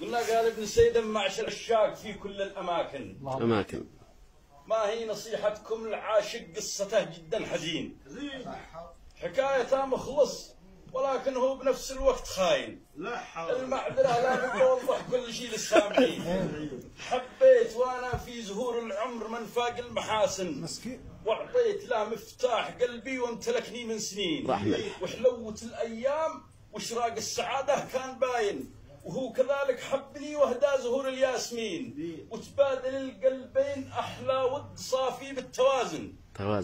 قلنا قال ابن سيدم معشر الشاق في كل الأماكن ما هي نصيحتكم العاشق قصته جدا حزين حكايته مخلص ولكن هو بنفس الوقت خاين المعذرة لا بوضح كل شيء للسامعين حبيت وانا في زهور العمر من فاق المحاسن واعطيت له مفتاح قلبي وامتلكني من سنين وحلوة الايام واشراق السعادة كان باين وهو كذلك حبني وهدى زهور الياسمين وتبادل القلبين احلى ود صافي بالتوازن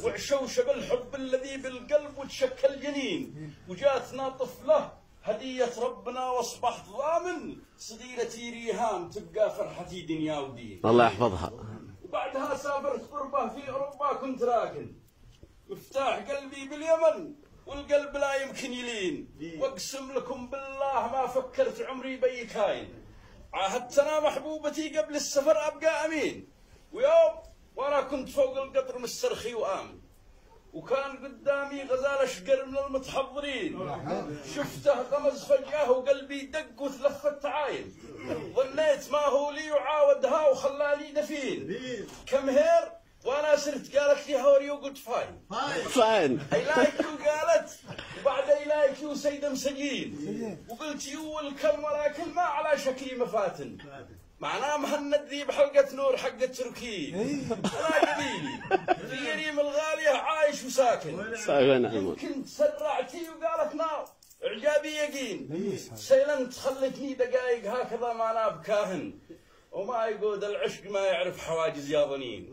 وعشوش بالحب الذي بالقلب وتشكل جنين وجاتنا طفله هدية ربنا واصبحت ضامن صغيرتي ريهام تبقى فرحتي دنيا ودين الله يحفظها. وبعدها سافرت غربة في اوروبا كنت راكن مفتاح قلبي باليمن والقلب لا يمكن يلين واقسم لكم بالله ما فكرت عمري بي كاين عاهدتنا محبوبتي قبل السفر ابقى امين ويوم وانا كنت فوق القطر مسترخي وامن وكان قدامي غزال اشقر من المتحضرين شفته غمز فجأة وقلبي دق وتلفت عاين ظنيت ما هو لي وعاودها وخلالي دفين كم هير وانا صرت قالت لي هوري وقلت فاين اي لايك يو قالت وبعد اي لايك يو سيد مسجين وقلت يو ويلكم ولكن ما على شكلي مفاتن معناه مهند ذي بحلقة نور حق التركي انا قبيلي في يريم الغالية عايش وساكن يمكن تسرعتي وقالت نار اعجابي يقين سيلنت خلتني دقايق هكذا ما انا بكاهن وما يقود العشق ما يعرف حواجز يا ظنين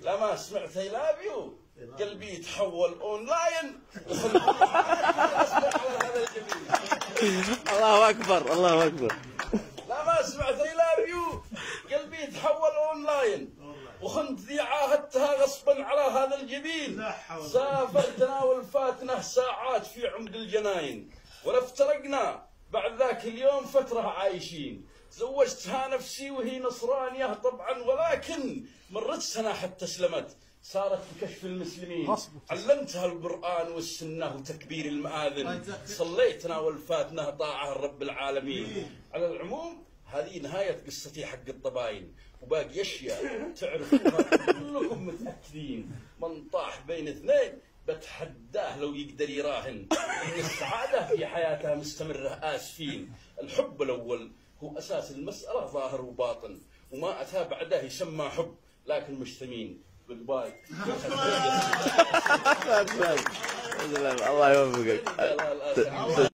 لما سمعت اي لاف يو قلبي يتحول اونلاين الله اكبر الله اكبر. لما سمعت اي لاف يو قلبي يتحول اونلاين وخنت ذي عاهدتها غصبا على هذا الجبين سافرتنا والفاتنا ساعات في عمق الجناين ولا افترقنا بعد ذاك اليوم فترة عايشين زوجتها نفسي وهي نصرانية طبعا ولكن مرت سنة حتى اسلمت صارت بكشف المسلمين علمتها القرآن والسنة وتكبير المآذن صليتنا والفاتنا طاعة الرب العالمين. على العموم هذه نهاية قصتي حق الطباين وباقي أشياء تعرفوها كلكم متأكدين من طاح بين اثنين بتحداه لو يقدر يراهن ان السعادة في حياتها مستمرة آسفين. الحب الأول هو أساس المسألة ظاهر وباطن وما أتى بعده يسمى حب لكن مش ثمين. جود باي. الله يوفقك.